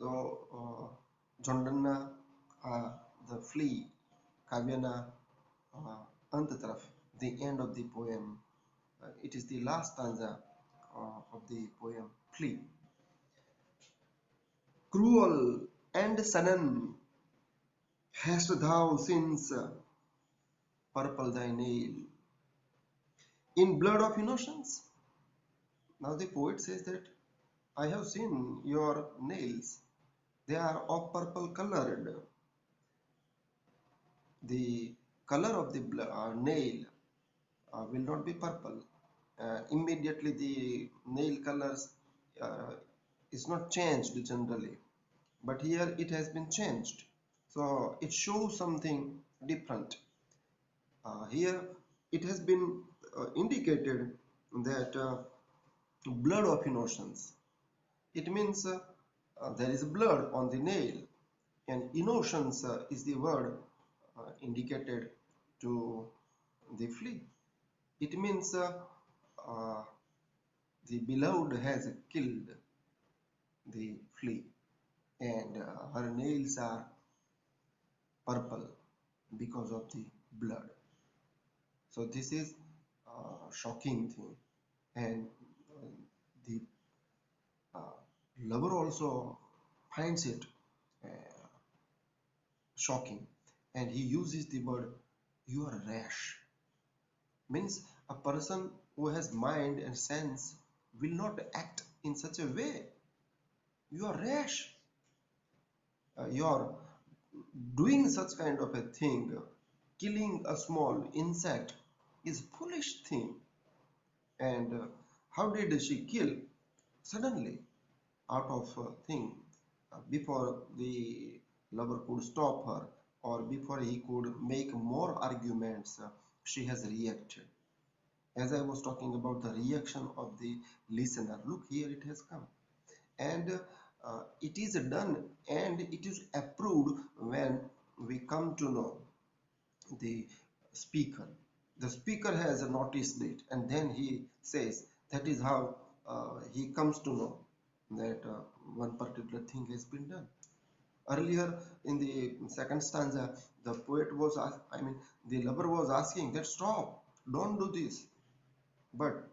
Donne the Flea Kavyana Ant Taraf, the end of the poem. It is the last stanza of the poem Flea. Cruel and sudden hast thou since purple thy nail in blood of innocence. Now the poet says that I have seen your nails. They are of purple colored. The color of the nail will not be purple. Immediately the nail colors is not changed generally, but here it has been changed. So it shows something different. Here it has been indicated that blood of innocence. It means there is blood on the nail, and innocence is the word indicated to the flea. It means uh, the beloved has killed the flea, and her nails are purple because of the blood. So this is a shocking thing, and the lover also finds it uh, shocking, and he uses the word "you are rash." Means a person who has mind and sense will not act in such a way. You are rash. You are doing such kind of a thing. Killing a small insect is foolish thing. And how did she kill? Suddenly, out of thing, before the lover could stop her, or before he could make more arguments, she has reacted. As I was talking about the reaction of the listener, look, here it has come. And it is done and it is approved when we come to know the speaker. The speaker has noticed it, and then he says that is how he comes to know that one particular thing has been done. Earlier in the second stanza, the poet was, the lover was asking that stop, don't do this, but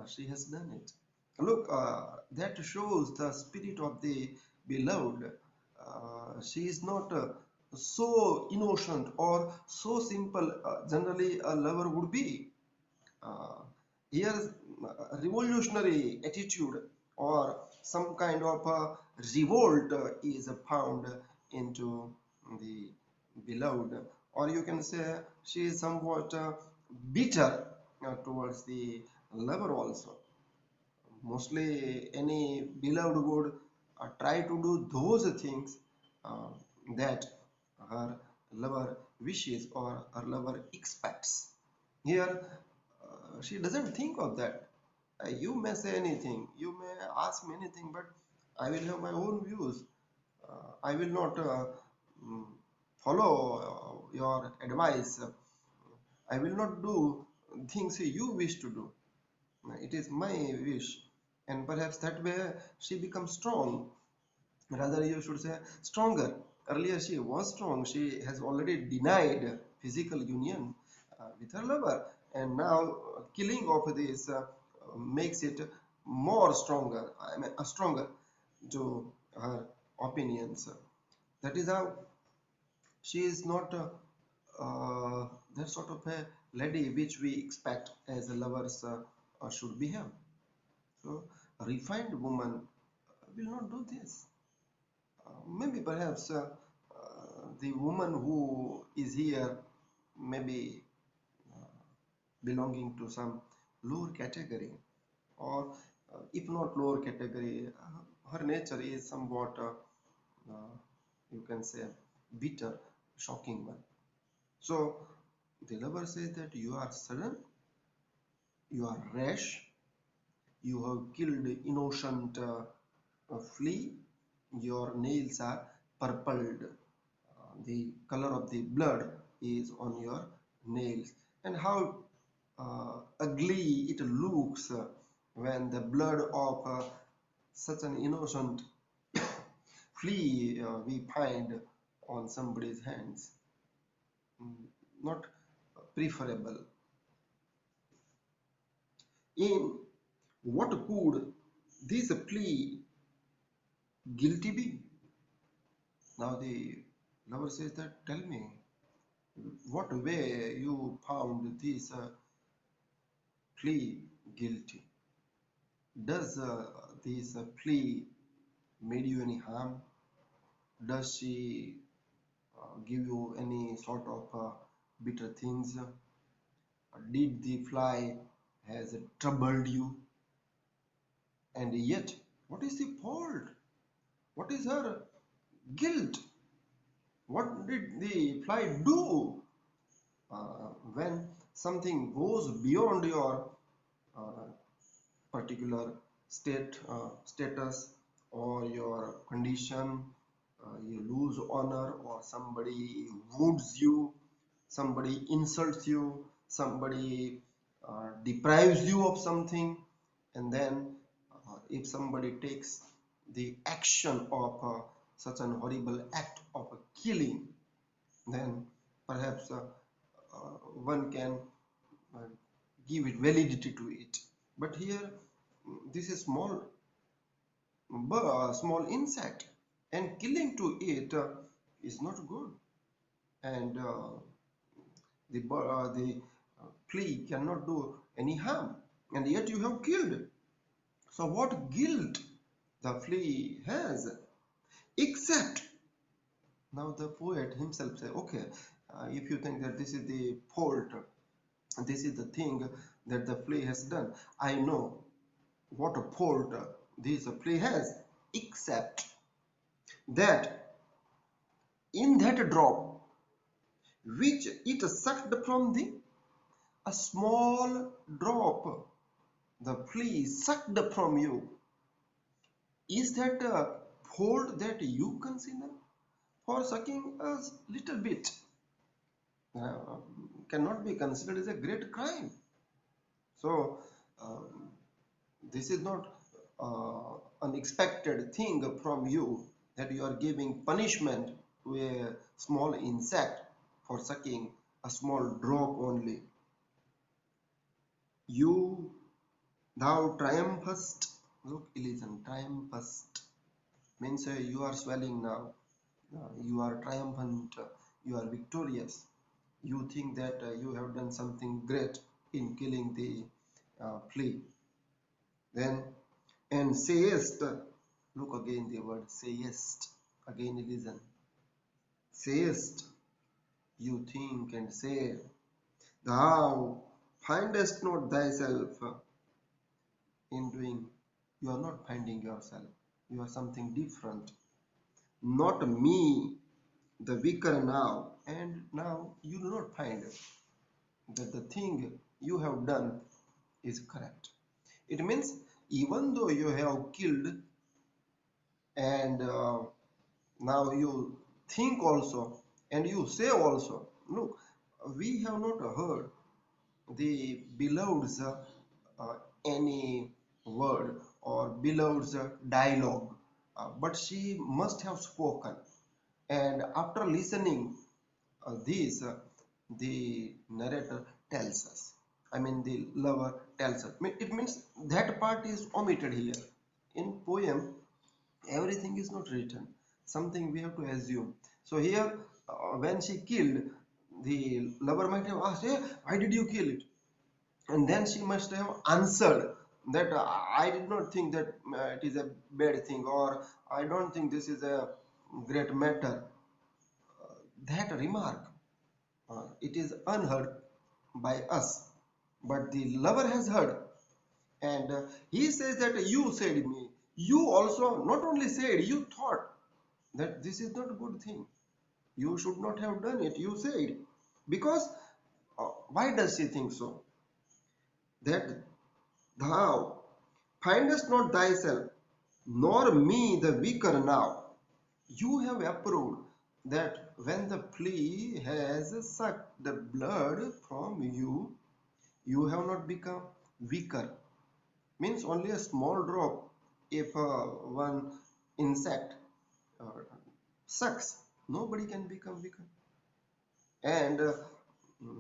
she has done it. Look, that shows the spirit of the beloved. She is not so innocent or so simple generally a lover would be. Uh, Here, revolutionary attitude or some kind of revolt is found into the beloved, or you can say she is somewhat bitter towards the lover also. Mostly, any beloved would try to do those things uh, that her lover wishes or her lover expects. Here, she doesn't think of that. You may say anything, you may ask me anything, but I will have my own views. I will not mm, follow your advice. I will not do things you wish to do. It is my wish, and perhaps that way she becomes strong. Rather, you should say stronger. Earlier, she was strong. She has already denied physical union with her lover, and now killing of this makes it more stronger. Stronger to her opinions. That is how she is not that sort of a lady which we expect as lovers should behave. So, a refined woman will not do this. Maybe perhaps the woman who is here maybe belonging to some lower category, or if not lower category, her nature is somewhat you can say bitter, shocking one. So the lover says that you are sudden, you are rash, you have killed innocent flea, your nails are purpled, the color of the blood is on your nails, and how ugly it looks when the blood of such an innocent flea we find on somebody's hands, not preferable. In what could this plea guilty be? Now the lover says that, tell me, what way you found this plea guilty? Does this plea made you any harm? Does she give you any sort of bitter things? Did the fly has troubled you? And yet, what is the fault? What is her guilt? What did the fly do? When something goes beyond your uh, particular status or your condition, you lose honor, or somebody wounds you, somebody insults you, somebody deprives you of something, and then if somebody takes the action of such an horrible act of killing, then perhaps one can uh, give it validity to it. But here, this is small insect, and killing to it is not good, and the flea cannot do any harm, and yet you have killed. So what guilt the flea has? Except, now the poet himself say, okay, if you think that this is the fault, this is the thing that the flea has done, I know what a fault this flea has, except that in that drop which it sucked from thee, a small drop the flea sucked from you, is that a fault that you consider? For sucking a little bit uh, cannot be considered as a great crime. So this is not unexpected thing from you, that you are giving punishment to a small insect for sucking a small drop only. You, thou triumphest. Look, Elysian, triumphest means you are swelling now. You are triumphant. You are victorious. You think that you have done something great in killing the flea. Then, and sayest, look again the word sayest, again listen. Sayest, you think and say, thou findest not thyself in doing. You are not finding yourself. You are something different. Not me, the weaker now. And now you do not find that the thing you have done is correct. It means even though you have killed, and now you think also, and you say also, look, we have not heard the beloved's any word or beloved's dialogue, but she must have spoken. And after listening this, the narrator tells us, I mean the lover tells us. It means that part is omitted here. In poem, everything is not written. Something we have to assume. So here, when she killed, the lover might have asked, hey, why did you kill it? And then she must have answered that I did not think that it is a bad thing, or I don't think this is a great matter. That remark, it is unheard by us, but the lover has heard, and he says that you said me. You also not only said, you thought that this is not a good thing. You should not have done it. You said, because why does she think so? That thou findest not thyself, nor me the weaker now. You have approved that when the flea has sucked the blood from you, you have not become weaker. Means only a small drop. If one insect sucks, nobody can become weaker. And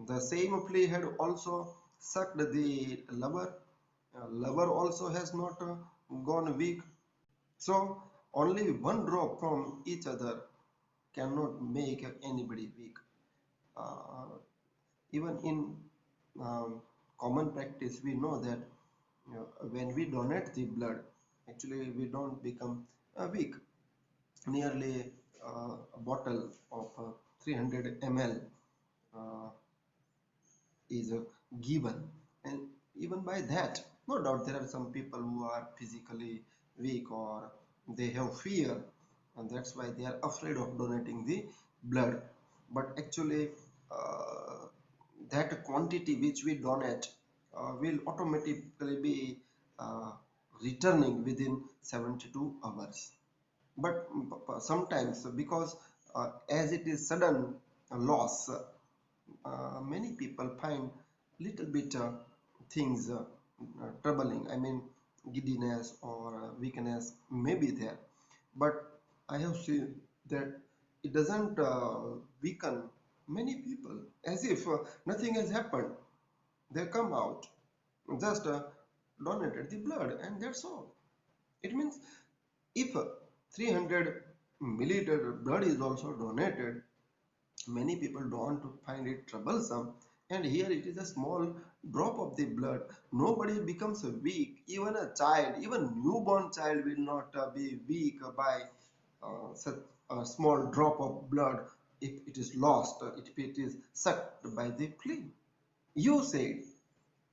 the same flea had also sucked the lover. Lover also has not gone weak. So only one drop from each other cannot make anybody weak. Uh, Even in um, common practice, we know that when we donate the blood, actually we don't become weak. Nearly a bottle of 300 ml uh, is given, and even by that, no doubt there are some people who are physically weak or they have fear, and that's why they are afraid of donating the blood. But actually that quantity which we donate will automatically be uh, returning within 72 hours. But sometimes, because as it is sudden loss, many people find little bit things troubling. I mean, giddiness or weakness may be there, but I have seen that it doesn't weaken many people, as if nothing has happened. They come out, just donated the blood, and that's all. It means if 300 milliliter blood is also donated, many people don't find it troublesome, and here it is a small drop of the blood. Nobody becomes weak. Even a child, even newborn child will not be weak by such a small drop of blood if it is lost, if it is sucked by the flea. You said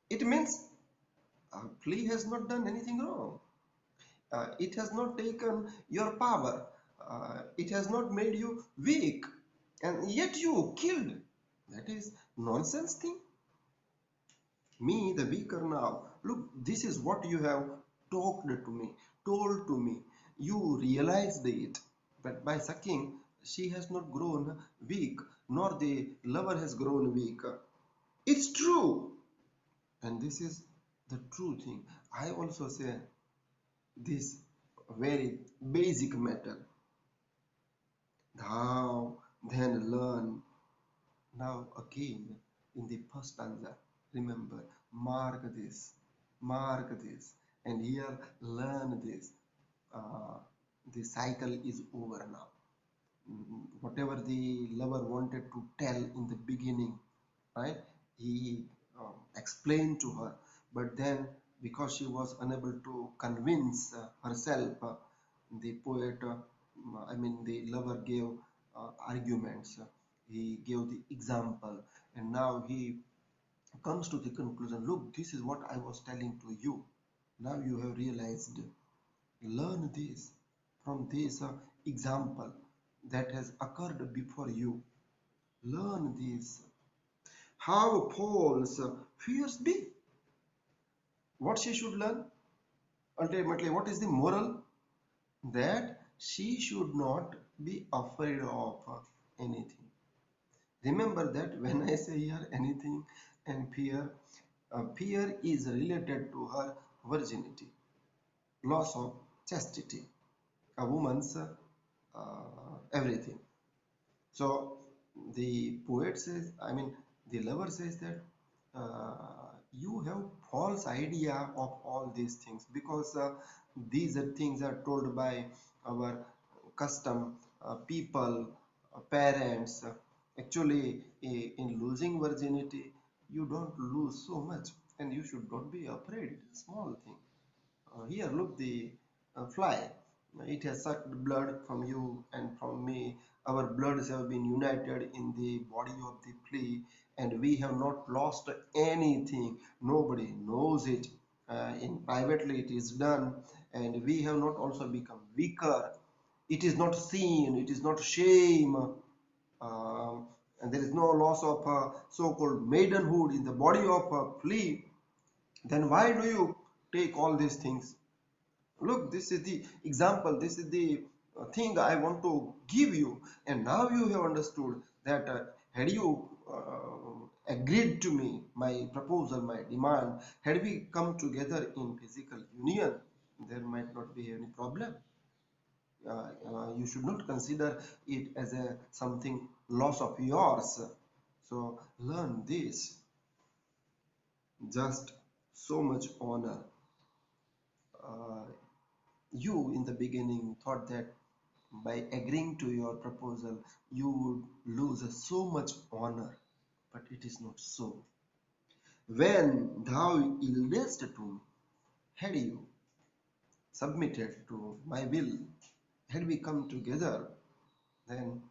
it means flea has not done anything wrong. It has not taken your power. It has not made you weak, and yet you killed. That is nonsense thing. Me, the weaker now. Look, this is what you have talked to me, told to me. You realized it, but by sucking, she has not grown weak, nor the lover has grown weak. It's true, and this is the true thing. I also say this very basic matter. Thou then learn. Now again in the first stanza, remember, mark this, and here learn this. Uh, the cycle is over now. Whatever the lover wanted to tell in the beginning, right? He explained to her, but then because she was unable to convince herself, the poet, I mean the lover gave arguments. He gave the example, and now he comes to the conclusion. Look, this is what I was telling to you. Now you have realized. Learn this from this example that has occurred before you. Learn this. How Paul's fears be. What she should learn? Ultimately, what is the moral? That she should not be afraid of anything. Remember that when I say here anything and fear, fear is related to her virginity, loss of chastity, a woman's everything. So the poet says, I mean, the lover says that you have false idea of all these things, because these are things are told by our custom, people, parents. Actually, in losing virginity, you don't lose so much, and you should not be afraid. It's a small thing. Here, look, the fly. It has sucked blood from you and from me. Our bloods have been united in the body of the flea, and we have not lost anything. Nobody knows it. In privately, it is done, and we have not also become weaker. It is not sin. It is not shame. And there is no loss of so-called maidenhood in the body of a flea. Then why do you take all these things? Look, this is the example, this is the thing I want to give you, and now you have understood that had you agreed to me, my proposal, my demand, had we come together in physical union, there might not be any problem. you should not consider it as a something loss of yours. So learn this. Just so much honor. Uh, you in the beginning thought that by agreeing to your proposal you would lose so much honor, but it is not so. When thou yieldest to me, had you submitted to my will, had we come together, then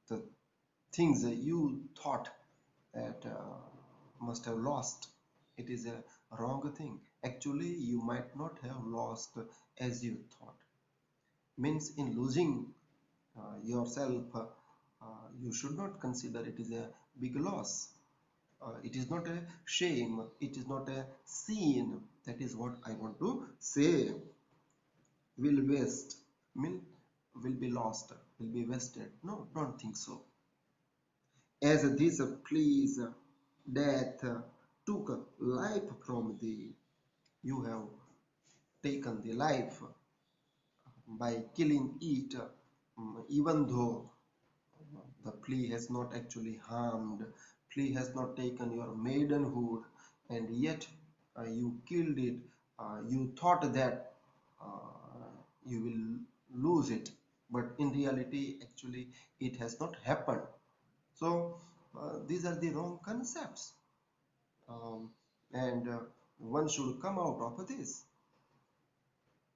the things that you thought that must have lost, it is a wrong thing. Actually, you might not have lost as you thought. Means in losing yourself, you should not consider it is a big loss. It is not a shame, it is not a sin. That is what I want to say. Will waste, mean will be lost, will be wasted. No, don't think so. As this please death took life from thee, you have taken the life by killing it, even though the flea has not actually harmed, flea has not taken your maidenhood, and yet you killed it. You thought that you will lose it, but in reality, actually, it has not happened. So these are the wrong concepts, and one should come out of this.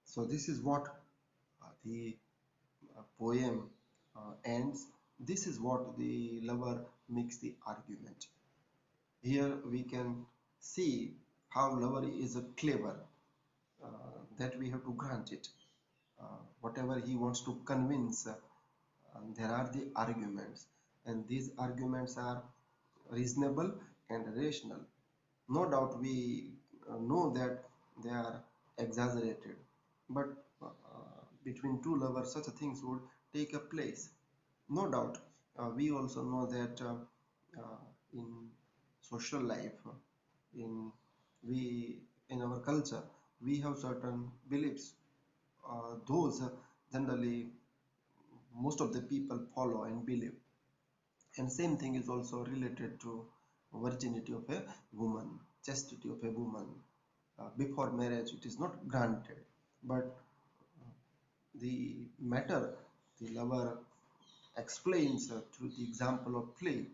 So this is what the poem ends. This is what the lover makes the argument. Here we can see how lover is clever, that we have to grant it. Whatever he wants to convince, there are the arguments, and these arguments are reasonable and rational. No doubt we know that they are exaggerated, but between two lovers, such things would take a place. No doubt, we also know that in social life, in we in our culture, we have certain beliefs. Those generally most of the people follow and believe. And same thing is also related to virginity of a woman, chastity of a woman. Before marriage, it is not granted, but the matter the lover explains through the example of play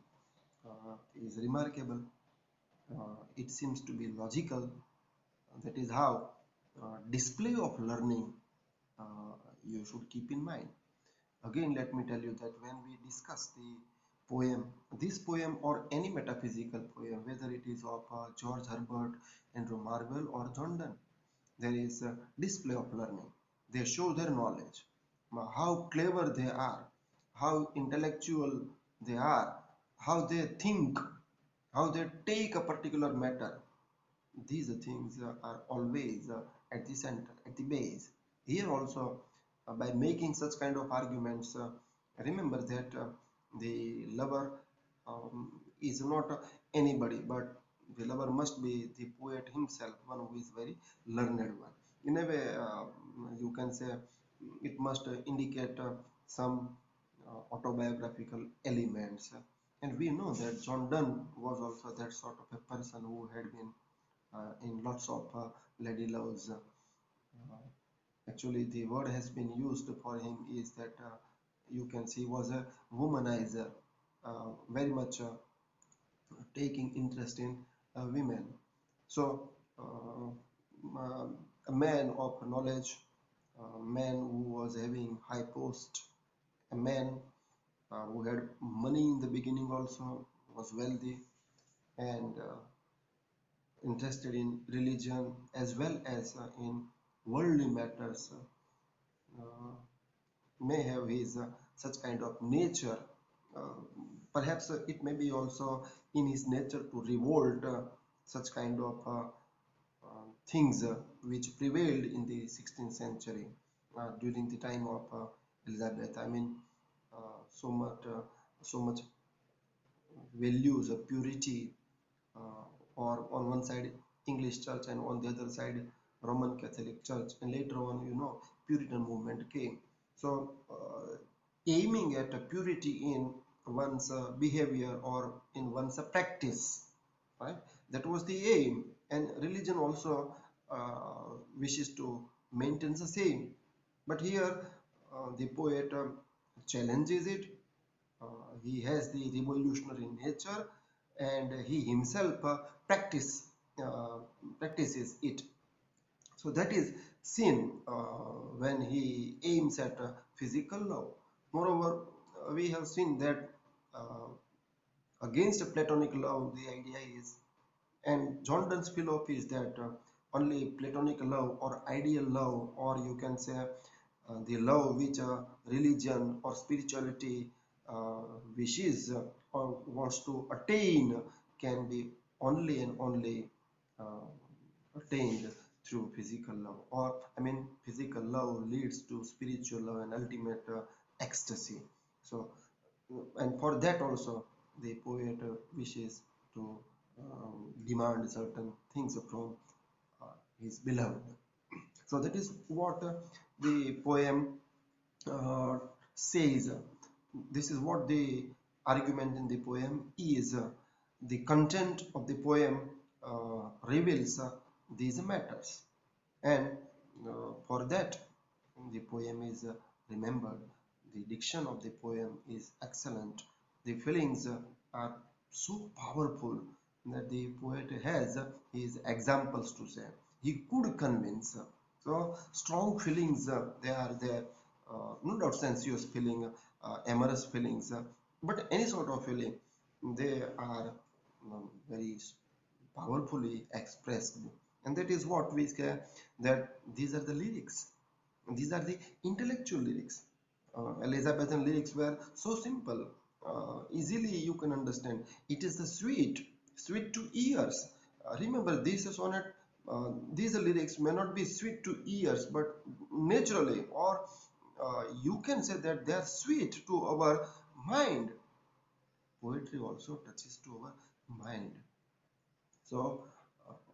is remarkable. It seems to be logical. That is how display of learning you should keep in mind. Again, let me tell you that when we discuss the poem, this poem or any metaphysical poem, whether it is of George Herbert, Andrew Marvell or John Donne, there is a display of learning. They show their knowledge, how clever they are, how intellectual they are, how they think, how they take a particular matter. These things are always at the center, at the base. Here also, by making such kind of arguments, remember that the lover is not anybody, but the lover must be the poet himself, one who is very learned one. In a way, you can say it must indicate some autobiographical elements. And we know that John Donne was also that sort of a person who had been in lots of lady loves. Actually, the word has been used for him is that you can see was a womanizer, very much taking interest in women. So, a man of knowledge, a man who was having high post, a man who had money in the beginning also, was wealthy and interested in religion as well as in worldly matters, may have his such kind of nature. Uh, Perhaps it may be also in his nature to revolt such kind of things which prevailed in the 16th century during the time of Elizabeth. I mean, so much values of purity, or on one side English church and on the other side Roman Catholic church, and later on, you know, Puritan movement came. So, aiming at a purity in one's behavior or in one's practice, right? That was the aim, and religion also wishes to maintain the same. But here, the poet challenges it. He has the revolutionary nature, and he himself uh, practices it. So that is seen when he aims at physical love. Moreover, we have seen that uh, against Platonic love, the idea is, and John Donne's philosophy is that only Platonic love or ideal love, or you can say the love which religion or spirituality uh, wishes or wants to attain, can be only and only uh, attained through physical love. Or, I mean, physical love leads to spiritual love and ultimate ecstasy. So, and for that also, the poet wishes to demand certain things from uh, his beloved. So that is what the poem uh, says. This is what the argument in the poem is. The content of the poem reveals these matters, and for that the poem is remembered. The diction of the poem is excellent. The feelings are so powerful that the poet has his examples to say. He could convince. So strong feelings, they are there. No doubt sensuous feeling, amorous feelings, but any sort of feeling, they are very powerfully expressed. And that is what we say, that these are the lyrics. These are the intellectual lyrics. Elizabethan lyrics were so simple, easily you can understand. It is the sweet to ears. Remember, this sonnet, these lyrics may not be sweet to ears, but naturally, or you can say that they are sweet to our mind. Poetry also touches to our mind. So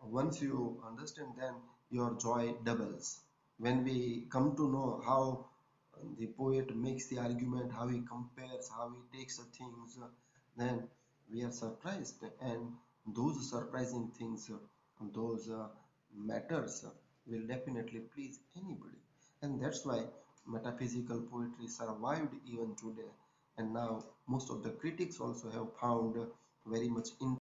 once you understand, then your joy doubles. When we come to know how the poet makes the argument, how he compares, how he takes the things, then we are surprised. And those surprising things, those matters will definitely please anybody. And that's why metaphysical poetry survived even today. And now most of the critics also have found very much